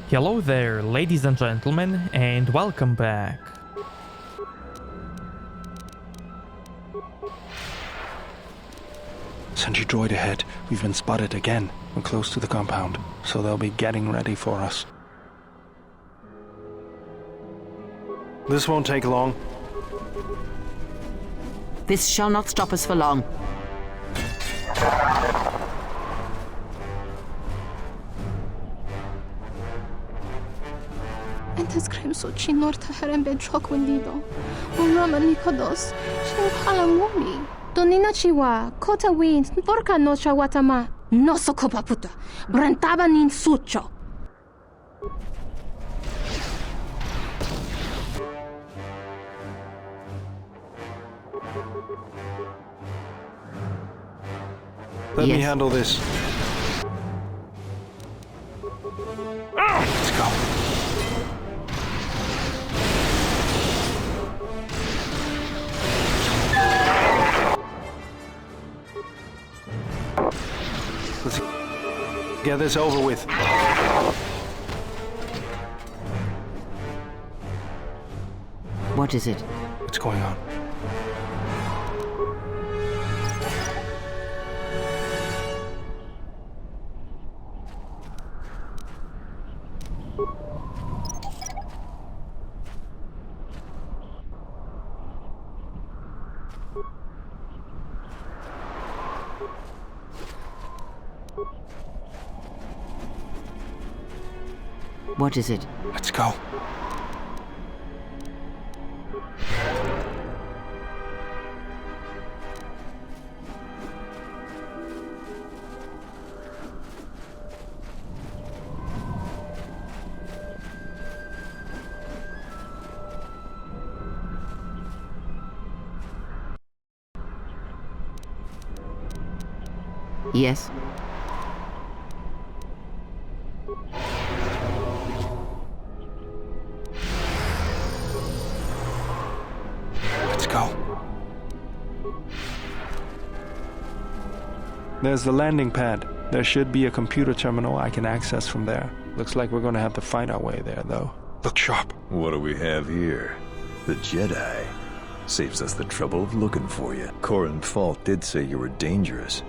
Hello there, ladies and gentlemen, and welcome back. Sentry droid ahead. We've been spotted again. We're close to the compound, so they'll be getting ready for us. This won't take long. This shall not stop us for long. أنت سكريم صوتشي نور تهرم بجوك وليدو ورما نيكودوس شنو حلموني دونينا شيوا كوتا وين نبوركا نوشا واتما نوسو كوبا بوتا برنتابا نين سوتشو Let me handle this. Let's go. Let's get this over with. What is it? What's going on? What is it? Let's go. Yes? Let's go. There's the landing pad. There should be a computer terminal I can access from there. Looks like we're gonna have to fight our way there, though. Look sharp. What do we have here? The Jedi. Saves us the trouble of looking for you. Corin Fault did say you were dangerous.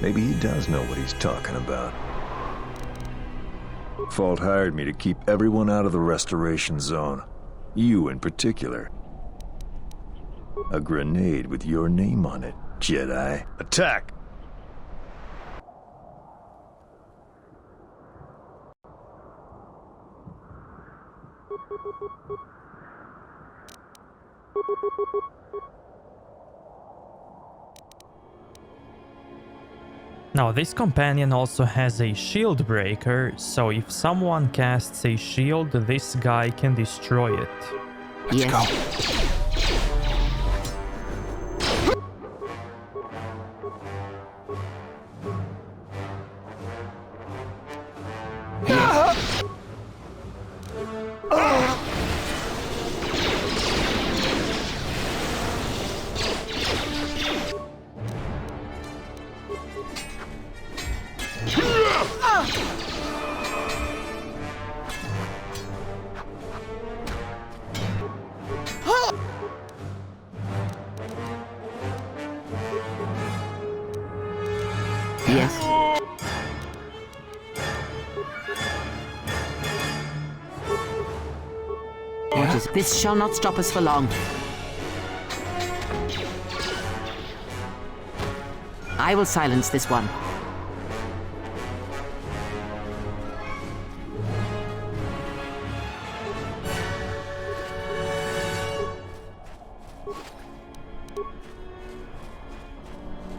Maybe he does know what he's talking about. Fault hired me to keep everyone out of the restoration zone. You in particular. A grenade with your name on it, Jedi. Attack! Now this companion also has a shield breaker, so if someone casts a shield, this guy can destroy it. Let's go. Yes? What is it? This shall not stop us for long. I will silence this one.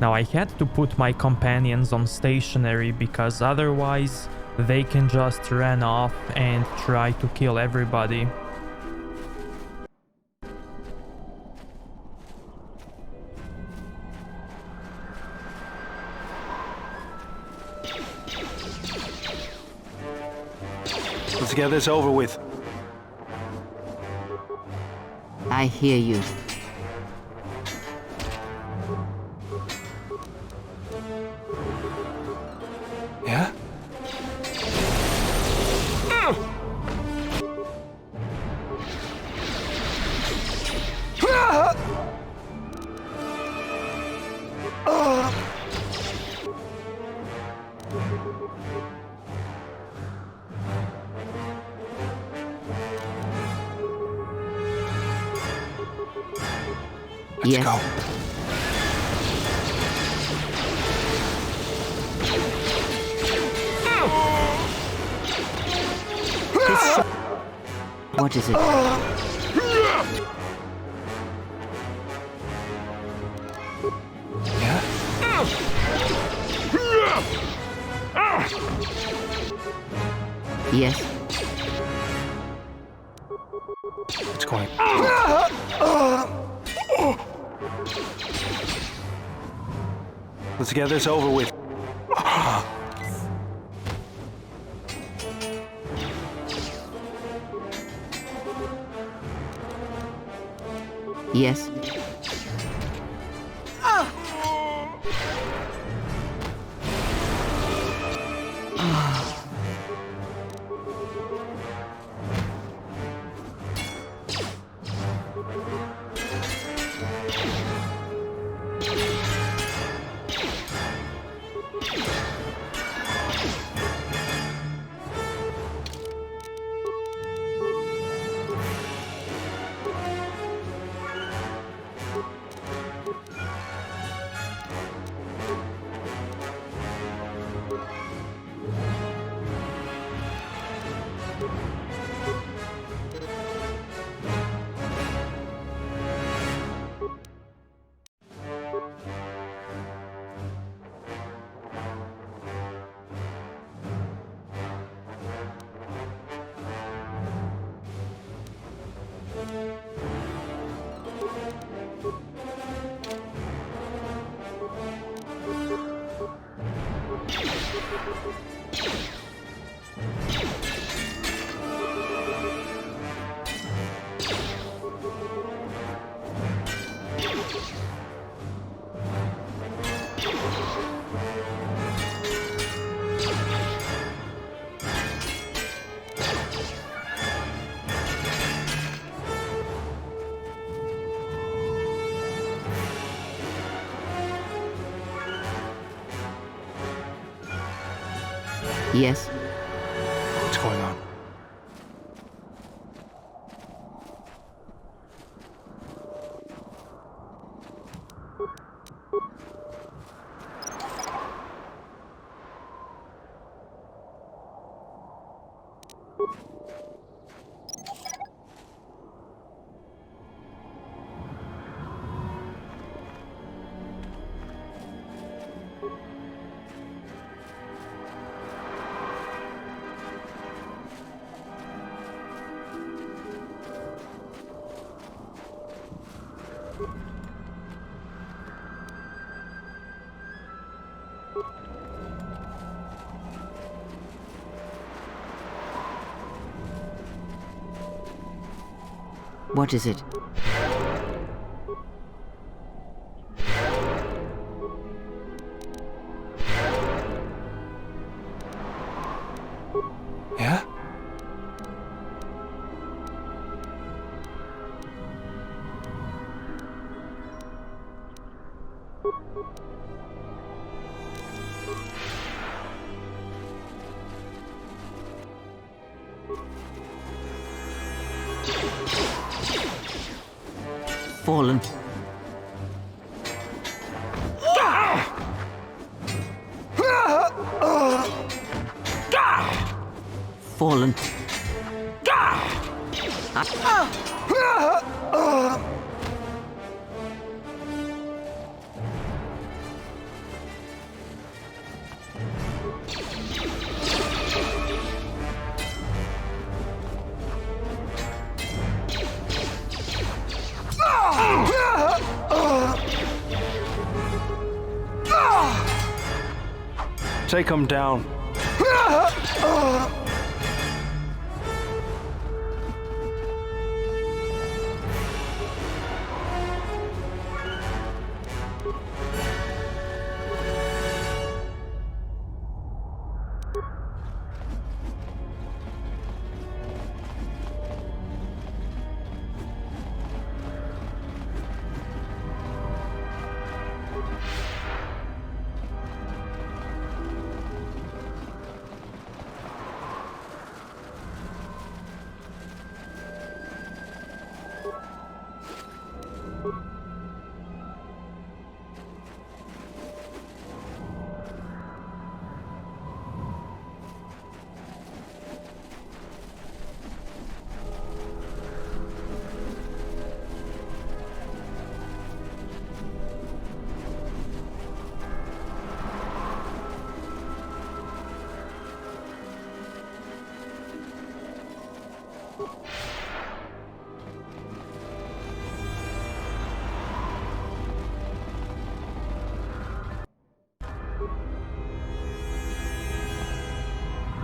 Now I had to put my companions on stationary because otherwise they can just run off and try to kill everybody. Let's get this over with. I hear you. Yeah? Let's Yes. go. What is it? Yeah? Yes. What's going? Let's get this over with. Yes. Yes. What's going on? What is it? Yeah? Fallen. Fallen. Take him down.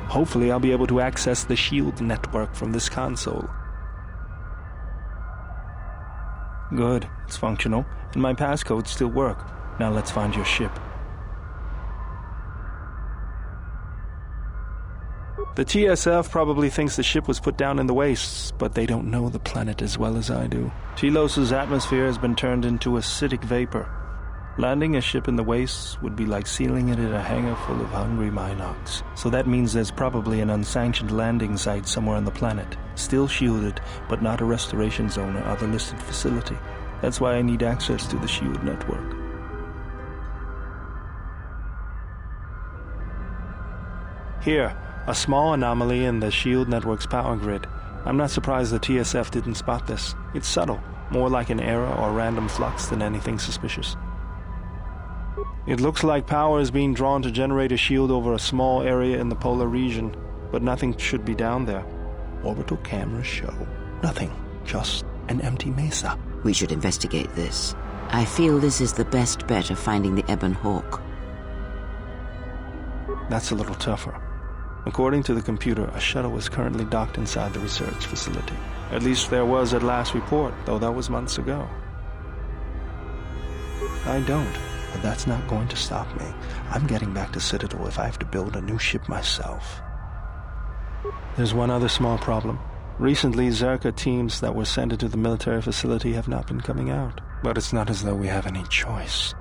Hopefully I'll be able to access the shield network from this console. Good, it's functional, and my passcodes still work. Now let's find your ship. The TSF probably thinks the ship was put down in the wastes, but they don't know the planet as well as I do. Telos' atmosphere has been turned into acidic vapor. Landing a ship in the wastes would be like sealing it in a hangar full of hungry Minox. So that means there's probably an unsanctioned landing site somewhere on the planet, still shielded, but not a restoration zone or other listed facility. That's why I need access to the shield network. Here, a small anomaly in the shield network's power grid. I'm not surprised the TSF didn't spot this. It's subtle, more like an error or random flux than anything suspicious. It looks like power is being drawn to generate a shield over a small area in the polar region, but nothing should be down there. Orbital cameras show nothing, just an empty mesa. We should investigate this. I feel this is the best bet of finding the Ebon Hawk. That's a little tougher. According to the computer, a shuttle is currently docked inside the research facility. At least there was at last report, though that was months ago. I don't, but that's not going to stop me. I'm getting back to Citadel if I have to build a new ship myself. There's one other small problem. Recently, Zerka teams that were sent into the military facility have not been coming out. But it's not as though we have any choice.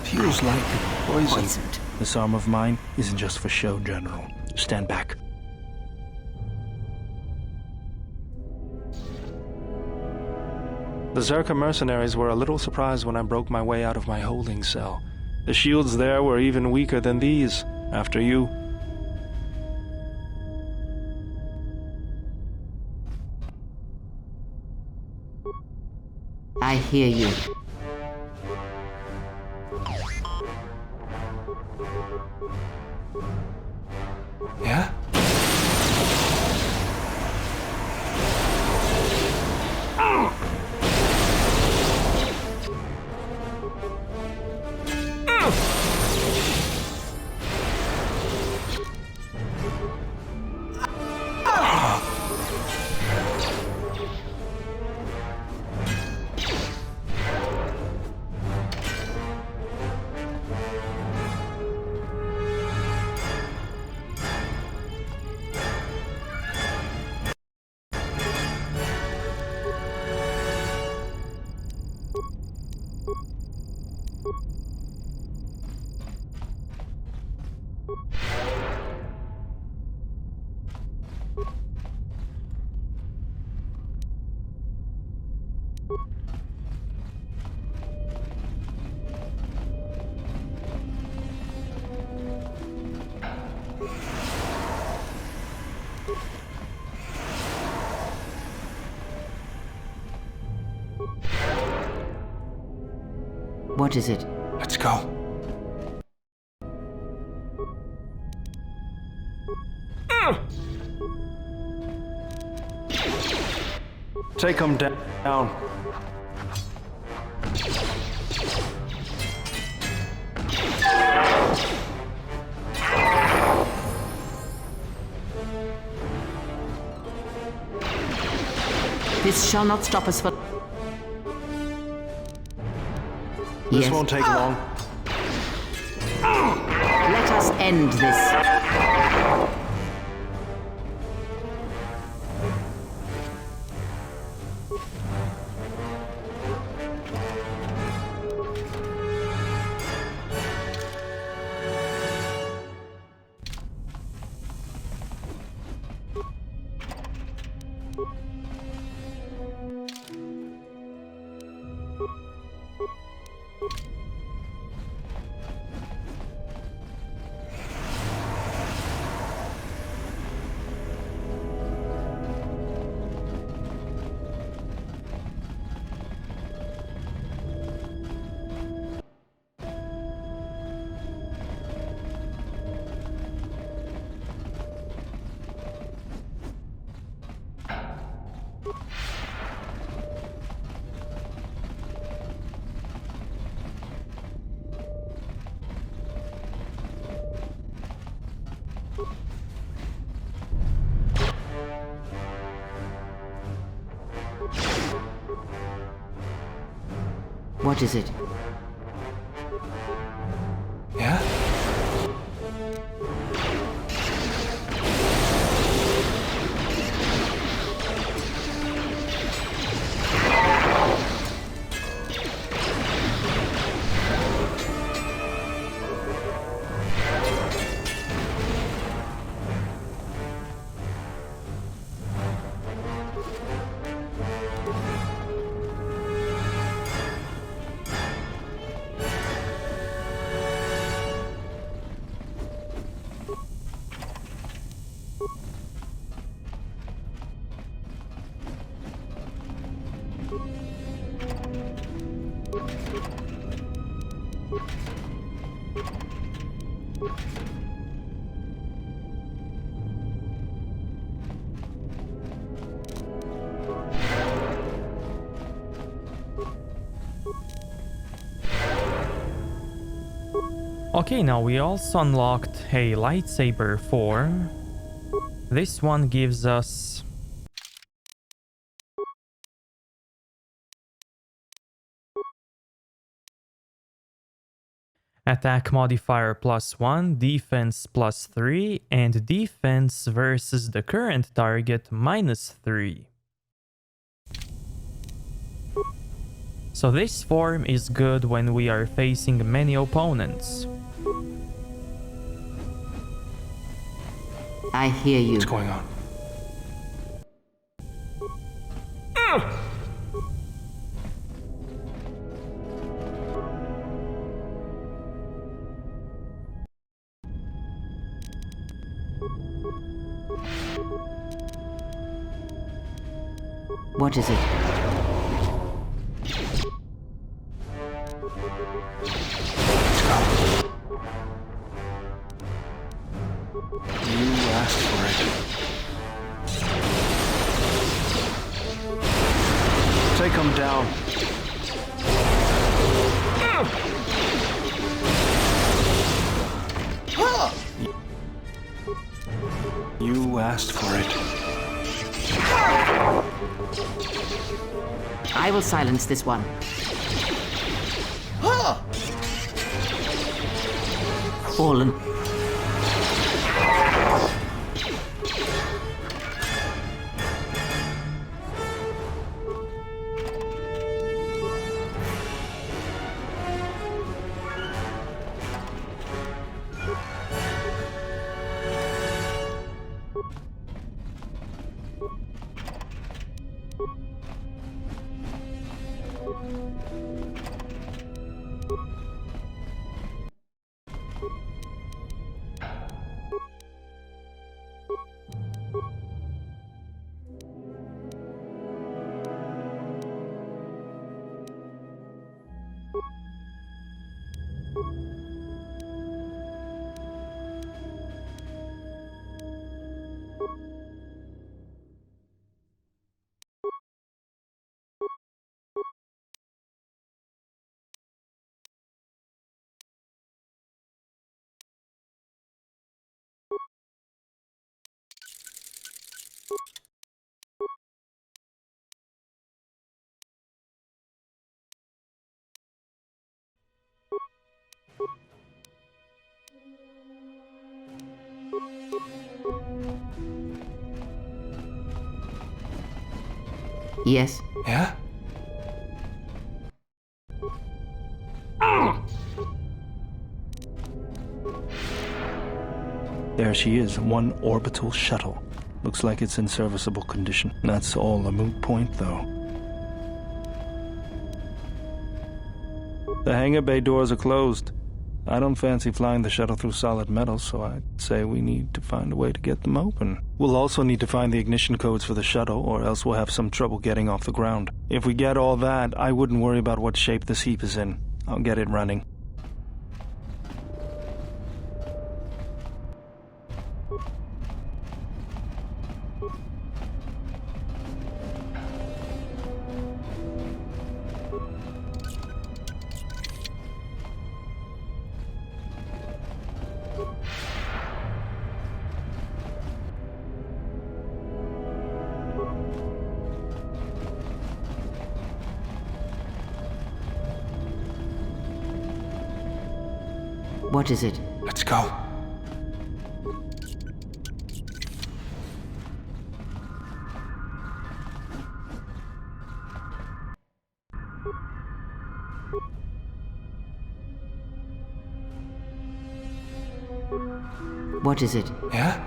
Feels like poison. Poisoned. This arm of mine isn't just for show, General. Stand back. The Zerka mercenaries were a little surprised when I broke my way out of my holding cell. The shields there were even weaker than these. After you. I hear you. Yeah? What is it? Let's go. Take him down. This shall not stop us for... This Yes. won't take long. Let us end this. What is it? Yeah? Okay, now we also unlocked a lightsaber 4. This one gives us attack modifier +1, defense +3, and defense versus the current target -3. So this form is good when we are facing many opponents. I hear you. What's going on? What is it? You asked for it. Take him down. You asked for it. I will silence this one. Fallen. Yes. Yeah? There she is, one orbital shuttle. Looks like it's in serviceable condition. That's all a moot point, though. The hangar bay doors are closed. I don't fancy flying the shuttle through solid metal, so I'd say we need to find a way to get them open. We'll also need to find the ignition codes for the shuttle, or else we'll have some trouble getting off the ground. If we get all that, I wouldn't worry about what shape this heap is in. I'll get it running. What is it? Let's go. What is it? Yeah?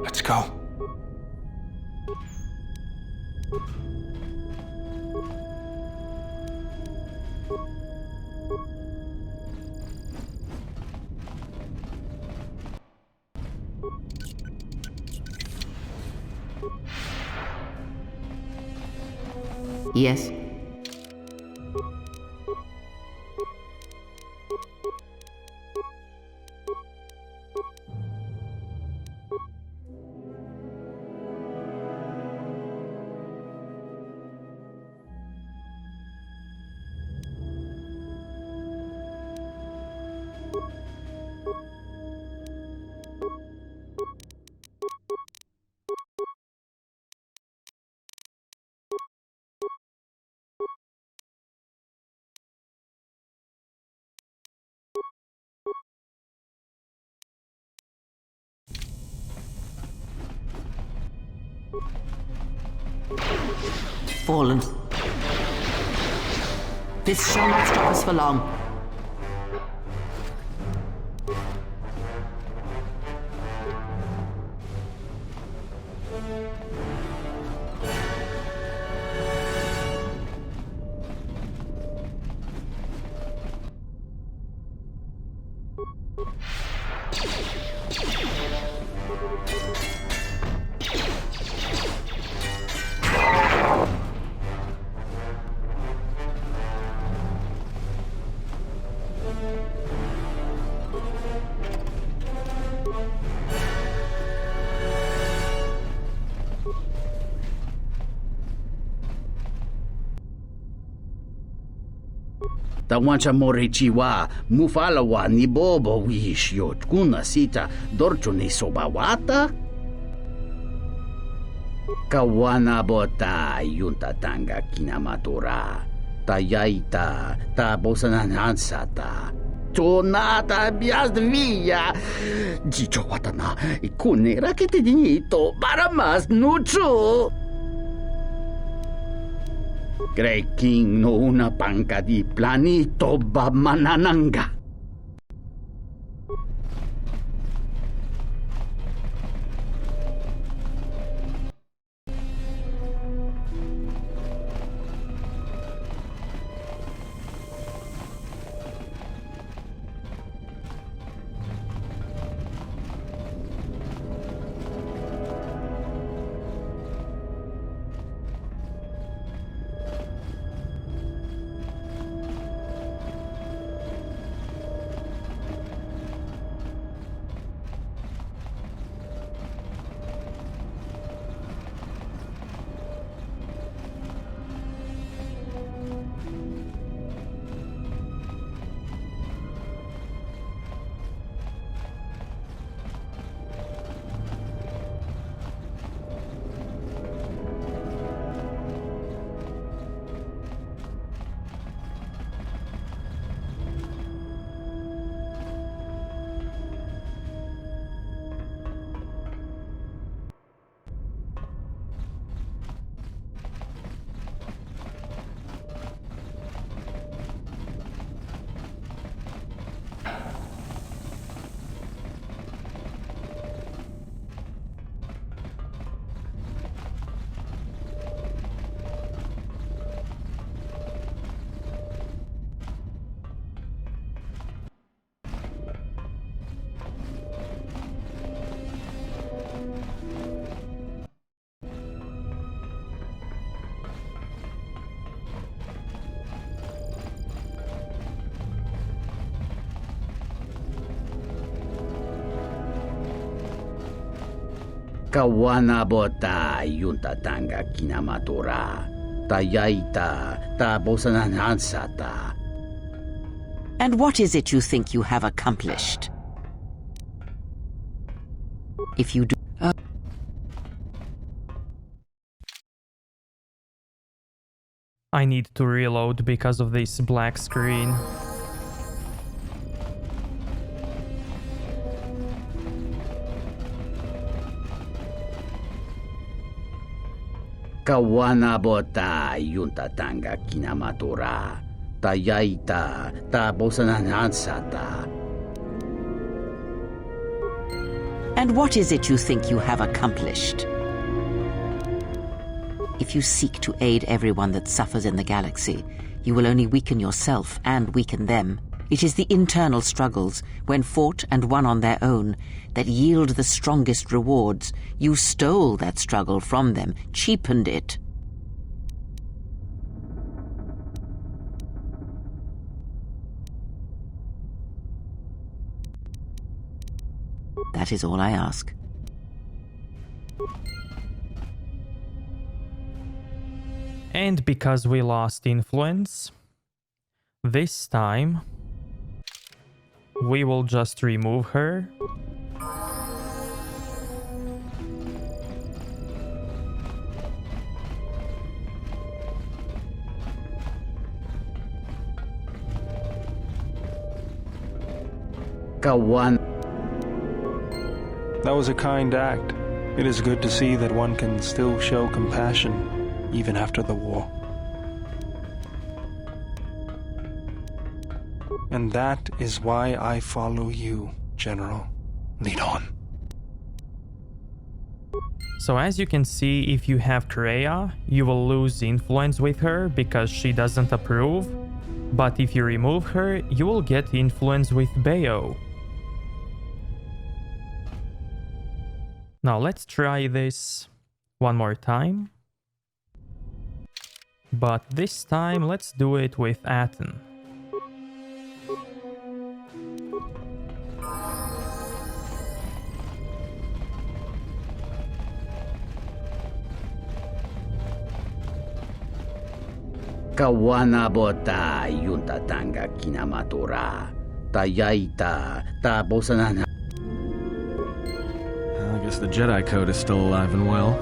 Let's go. Yes? Fallen. This shall not stop us for long. Tawancha morichiwa mufalawa ni bobo wish yot kuna sita dorcho ni sobawata kawana bota yunta tanga kinamatora tayaita ta bosananansata tonata biasvia jicho watana kunera que te dinito para más nucho. Grey King no una panca di planito bamanananga. Kawanabota yuntatanga kinamatora. Tayaita ta bosananansata. And what is it you think you have accomplished? If you do... I need to reload because of this black screen. Kawanabota yuntatanga kinamatora. Tayaita ta bosananansata. And what is it you think you have accomplished? If you seek to aid everyone that suffers in the galaxy, you will only weaken yourself and weaken them. It is the internal struggles, when fought and won on their own, that yield the strongest rewards. You stole that struggle from them, cheapened it. That is all I ask. And because we lost influence, this time we will just remove her. Kawan. That was a kind act. It is good to see that one can still show compassion, even after the war. And that is why I follow you, General. Lead on. So as you can see, if you have Kreia, you will lose influence with her because she doesn't approve. But if you remove her, you will get influence with Bayo. Now let's try this one more time. But this time let's do it with Aten. Kawanabota yuntatanga kinamatora. Tayaita ta bosanana. I guess the Jedi Code is still alive and well.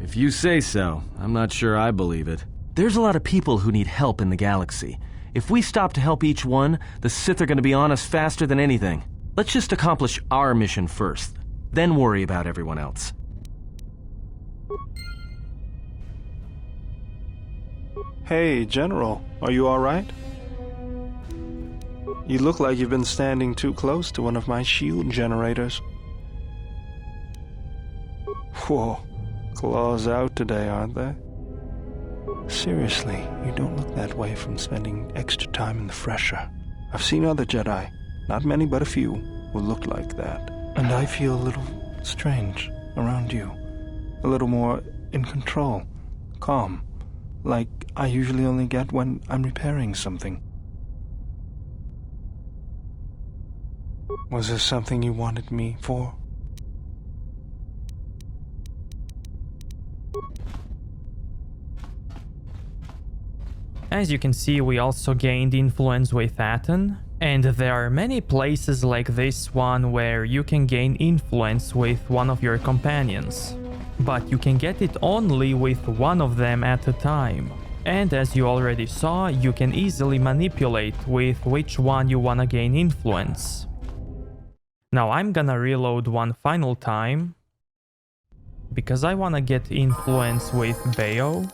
If you say so, I'm not sure I believe it. There's a lot of people who need help in the galaxy. If we stop to help each one, the Sith are going to be on us faster than anything. Let's just accomplish our mission first, then worry about everyone else. Hey, General, are you alright? You look like you've been standing too close to one of my shield generators. Whoa, claws out today, aren't they? Seriously, you don't look that way from spending extra time in the fresher. I've seen other Jedi, not many but a few, who look like that. And I feel a little strange around you. A little more in control, calm, like I usually only get when I'm repairing something. Was there something you wanted me for? As you can see, we also gained influence with Aten, and there are many places like this one where you can gain influence with one of your companions. But you can get it only with one of them at a time. And as you already saw, you can easily manipulate with which one you wanna gain influence. Now I'm gonna reload one final time, because I wanna get influence with Bayo.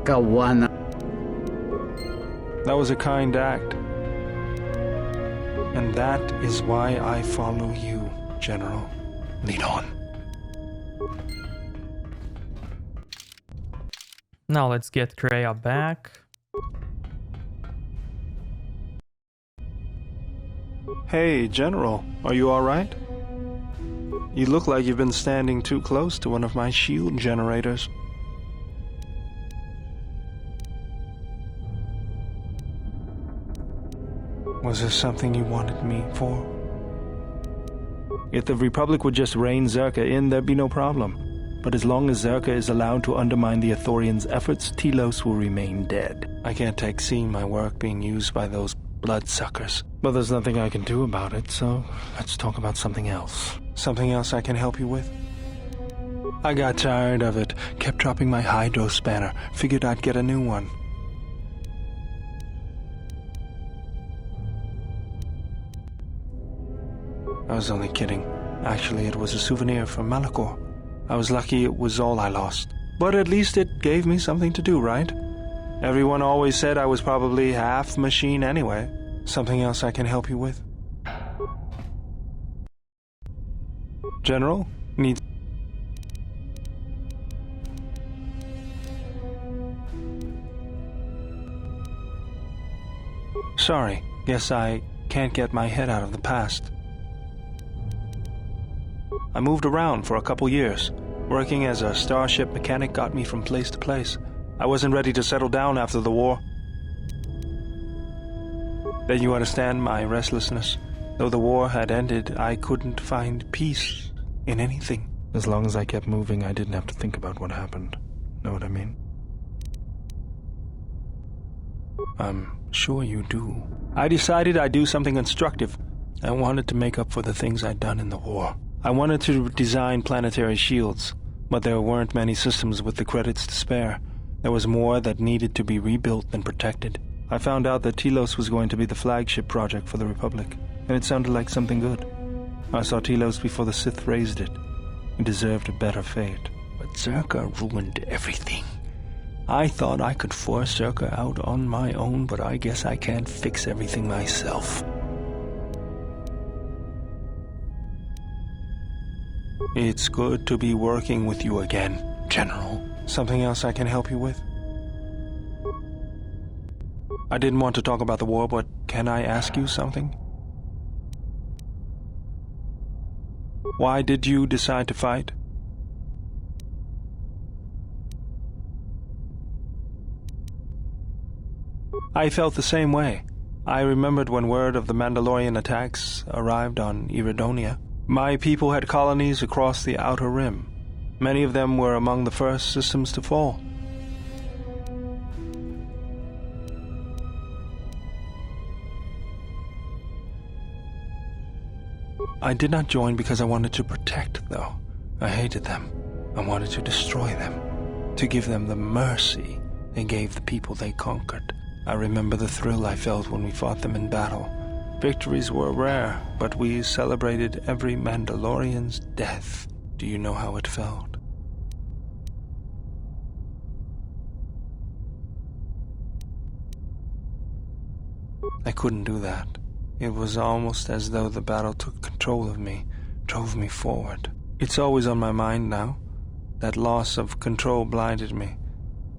Kawana. That was a kind act. And that is why I follow you, General. Lead on. Now let's get Kreia back. Hey, General, are you alright? You look like you've been standing too close to one of my shield generators. Was there something you wanted me for? If the Republic would just rein Zerka in, there'd be no problem. But as long as Zerka is allowed to undermine the Ithorians' efforts, Telos will remain dead. I can't take seeing my work being used by those bloodsuckers. But there's nothing I can do about it, so let's talk about something else. Something else I can help you with? I got tired of it. Kept dropping my hydro spanner. Figured I'd get a new one. I was only kidding. Actually, it was a souvenir from Malachor. I was lucky it was all I lost. But at least it gave me something to do, right? Everyone always said I was probably half machine anyway. Something else I can help you with? General? Needs... Sorry. Guess I can't get my head out of the past. I moved around for a couple years. Working as a starship mechanic got me from place to place. I wasn't ready to settle down after the war. Then you understand my restlessness. Though the war had ended, I couldn't find peace in anything. As long as I kept moving, I didn't have to think about what happened. Know what I mean? I'm sure you do. I decided I'd do something constructive. I wanted to make up for the things I'd done in the war. I wanted to design planetary shields, but there weren't many systems with the credits to spare. There was more that needed to be rebuilt than protected. I found out that Telos was going to be the flagship project for the Republic, and it sounded like something good. I saw Telos before the Sith raised it. It deserved a better fate. But Zerka ruined everything. I thought I could force Zerka out on my own, but I guess I can't fix everything myself. It's good to be working with you again, General. Something else I can help you with? I didn't want to talk about the war, but can I ask you something? Why did you decide to fight? I felt the same way. I remembered when word of the Mandalorian attacks arrived on Iridonia. My people had colonies across the Outer Rim. Many of them were among the first systems to fall. I did not join because I wanted to protect, though. I hated them. I wanted to destroy them. To give them the mercy they gave the people they conquered. I remember the thrill I felt when we fought them in battle. Victories were rare, but we celebrated every Mandalorian's death. Do you know how it felt? I couldn't do that. It was almost as though the battle took control of me, drove me forward. It's always on my mind now. That loss of control blinded me,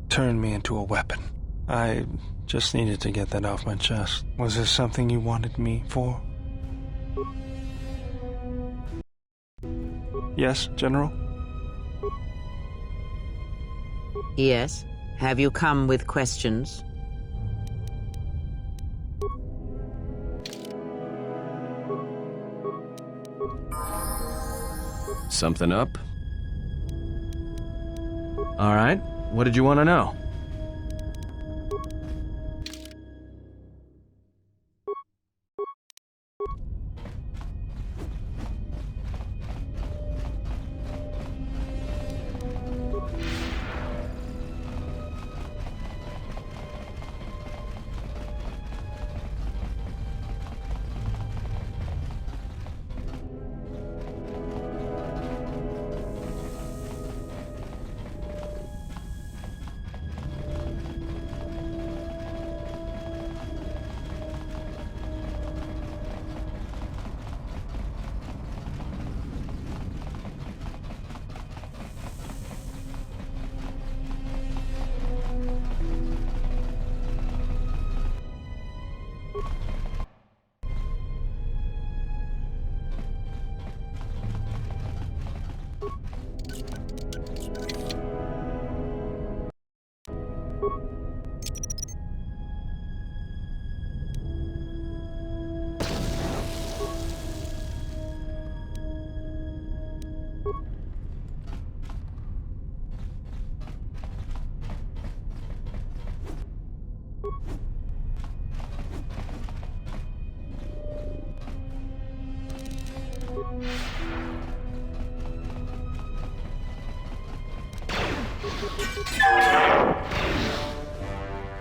turned me into a weapon. I just needed to get that off my chest. Was there something you wanted me for? Yes, General? Yes. Have you come with questions? Something up? All right. What did you want to know?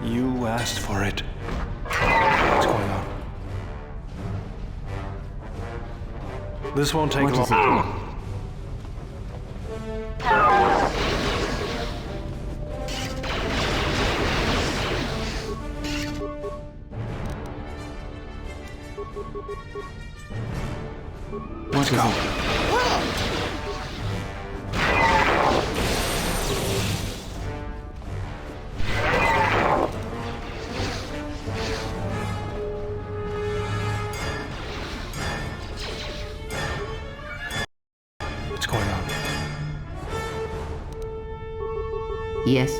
You asked for it. What's going on? This won't take What is long. it? Let's go. What's going on? Yes.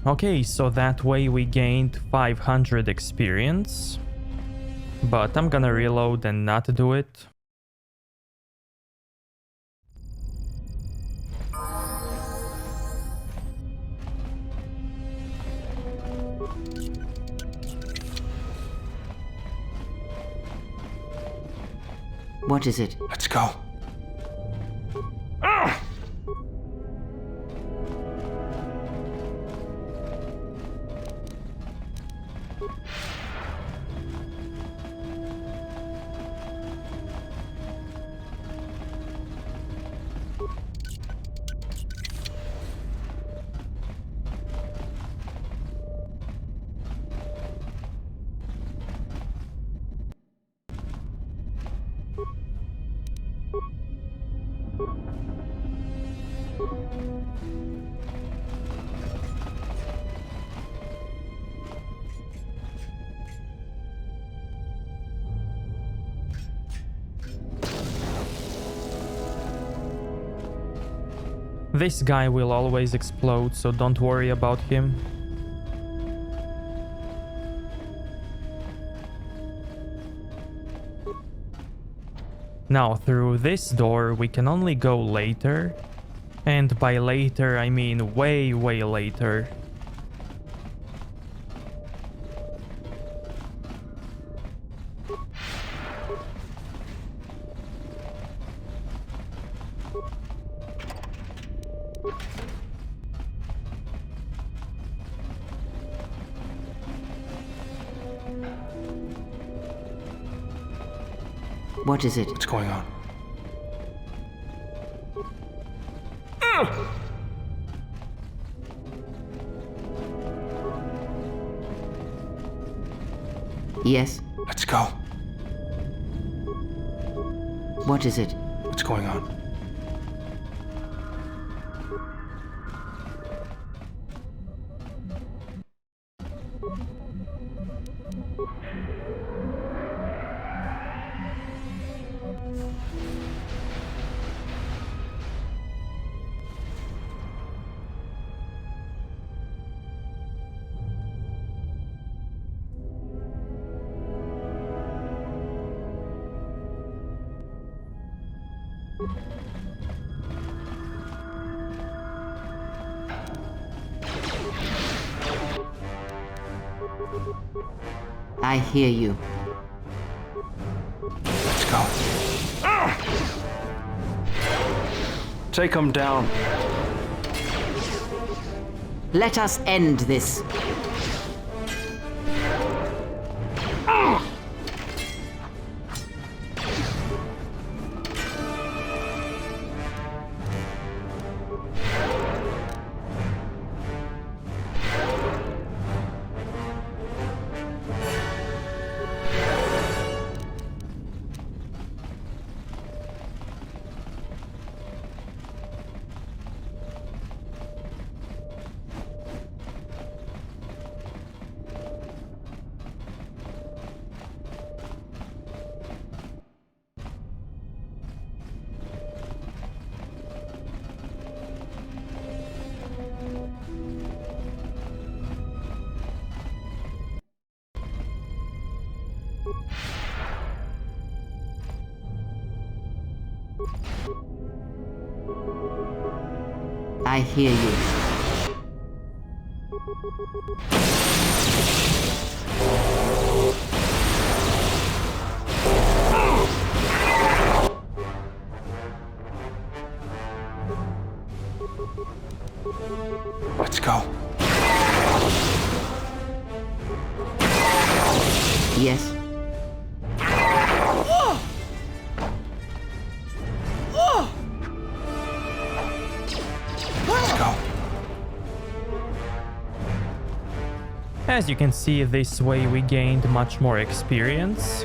Okay, so that way we gained 500 experience. But I'm gonna reload and not do it. What is it? Let's go. This guy will always explode, so don't worry about him. Now, through this door, we can only go later. And by later, I mean way, way later. What is it? What's going on? Yes. Let's go. What is it? What's going on? I hear you. Let's go. Take him down. Let us end this. I hear you. Let's go. Yes. Let's go. As you can see, this way we gained much more experience.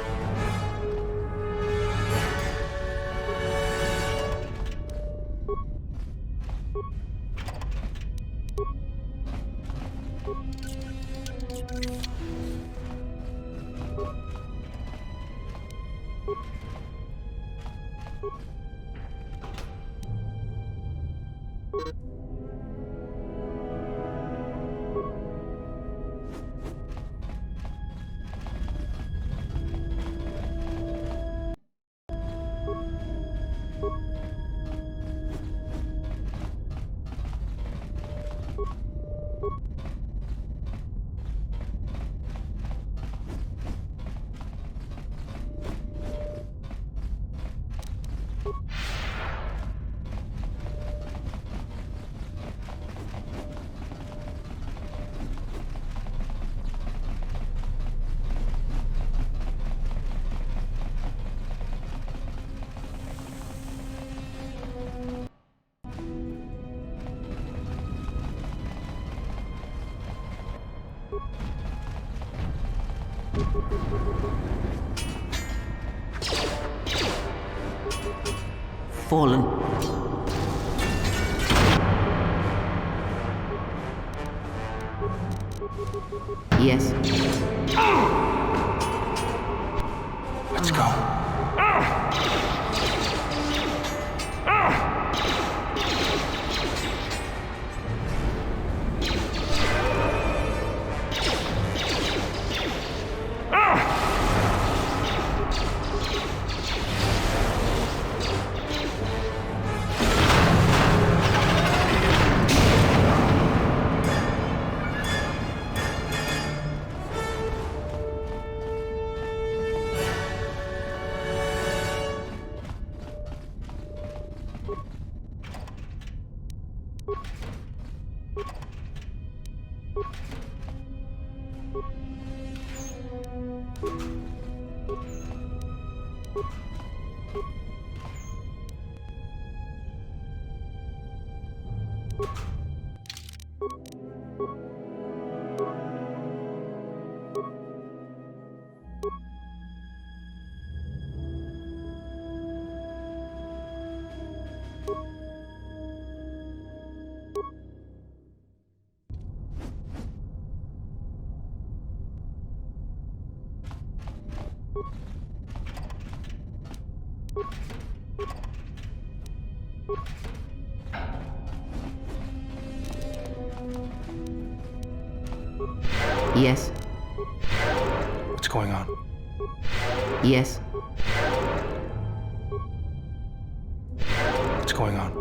Fallen. Yes. Let's go. Yes. What's going on? Yes. What's going on?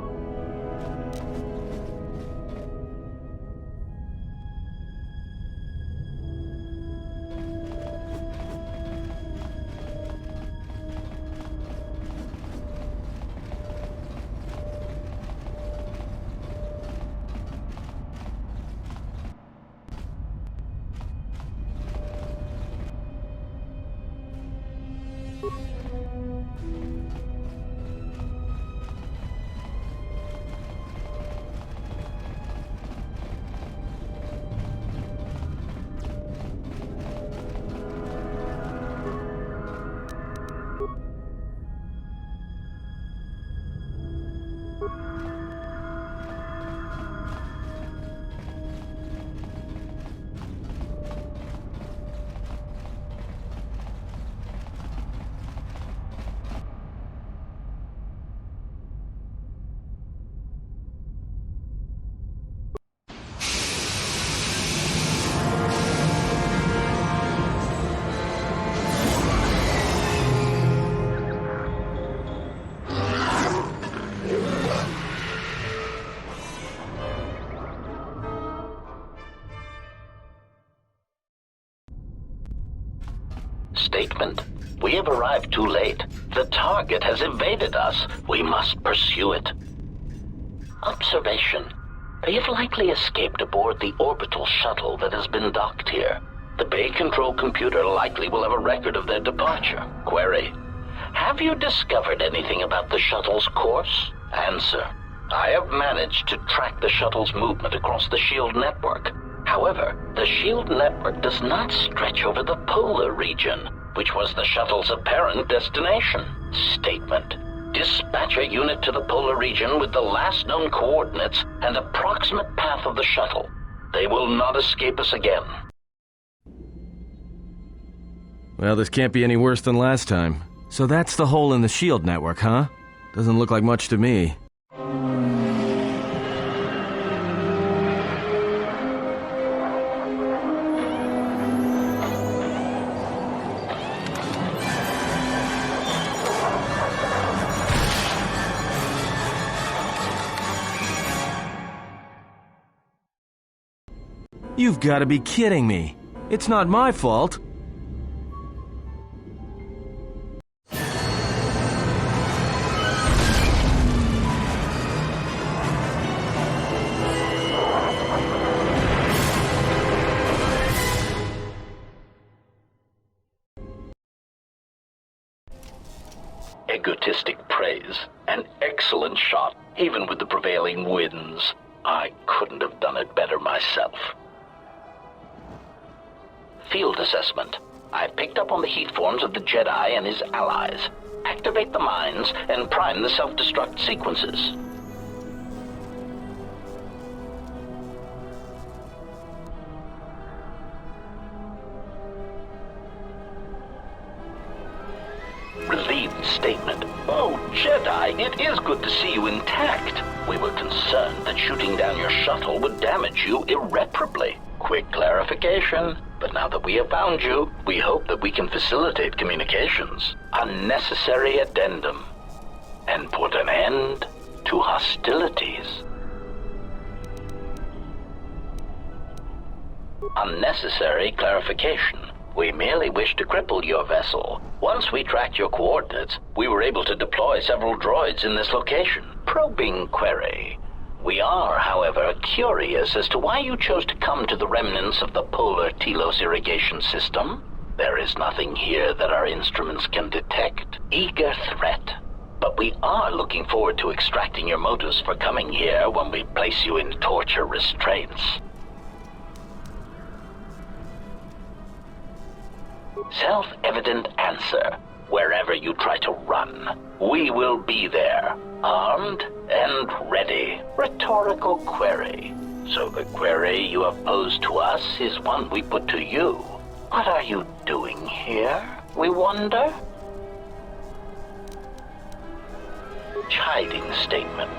Statement. We have arrived too late. The target has evaded us. We must pursue it. Observation. They have likely escaped aboard the orbital shuttle that has been docked here. The bay control computer likely will have a record of their departure. Query. Have you discovered anything about the shuttle's course? Answer. I have managed to track the shuttle's movement across the SHIELD network. However, the SHIELD network does not stretch over the polar region, which was the shuttle's apparent destination. Statement. Dispatch a unit to the polar region with the last known coordinates and approximate path of the shuttle. They will not escape us again. Well, this can't be any worse than last time. So that's the hole in the SHIELD network, huh? Doesn't look like much to me. You've got to be kidding me. It's not my fault. Egotistic praise. An excellent shot, even with the prevailing winds. I couldn't have done it better myself. Field assessment. I picked up on the heat forms of the Jedi and his allies. Activate the mines and prime the self-destruct sequences. Relieved statement. Oh, Jedi, it is good to see you intact. We were concerned that shooting down your shuttle would damage you irreparably. Quick clarification. But now that we have found you, we hope that we can facilitate communications. Unnecessary addendum. And put an end to hostilities. Unnecessary clarification. We merely wish to cripple your vessel. Once we tracked your coordinates, we were able to deploy several droids in this location. Probing query. We are, however, curious as to why you chose to come to the remnants of the polar Telos irrigation system. There is nothing here that our instruments can detect. Eager threat. But we are looking forward to extracting your motives for coming here when we place you in torture restraints. Self-evident answer. Wherever you try to run, we will be there, armed and ready. Rhetorical query. So the query you have posed to us is one we put to you. What are you doing here, we wonder? Chiding statement.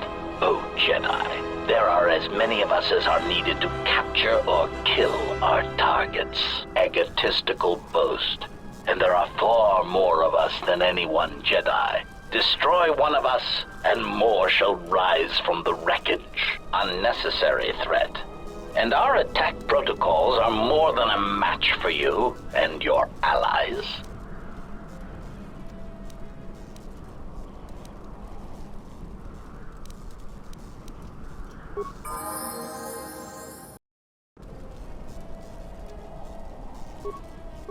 Oh, Jedi, there are as many of us as are needed to capture or kill our targets. Egotistical boast. And there are far more of us than any one Jedi. Destroy one of us, and more shall rise from the wreckage. Unnecessary threat. And our attack protocols are more than a match for you and your allies.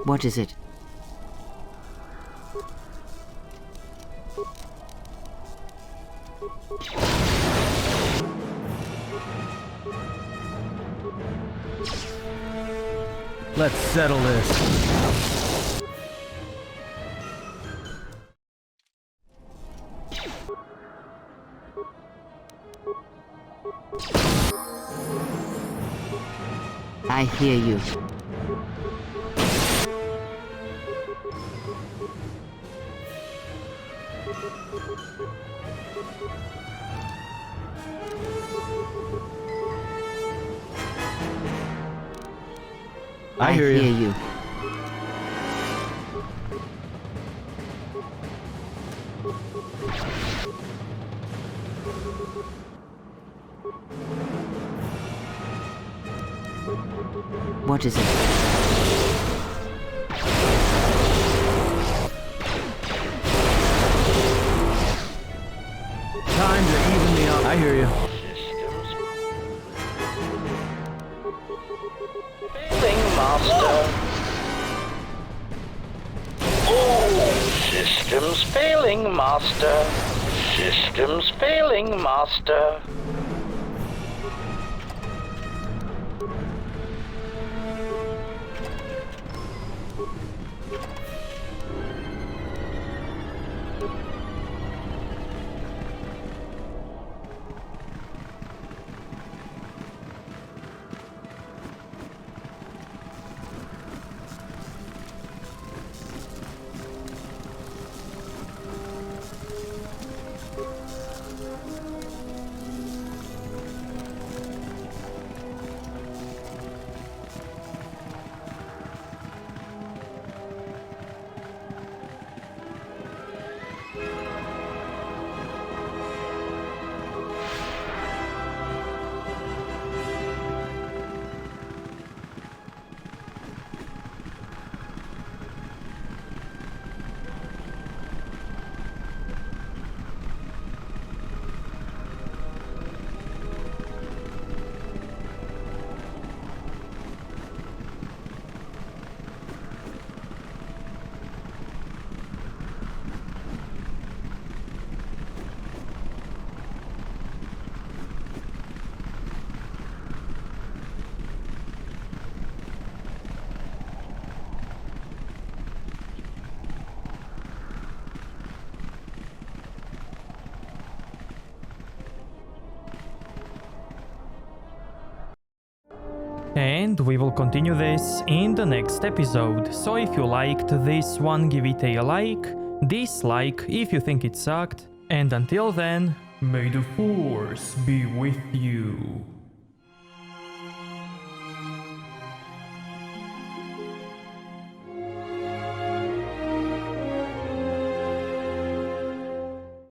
What is it? Let's settle this. I hear you. I hear you. What is it? Time to even me up. I hear you. Master. Oh, systems failing, Master. Systems failing, Master. And we will continue this in the next episode, so if you liked this one, give it a like, dislike if you think it sucked, and until then, may the Force be with you.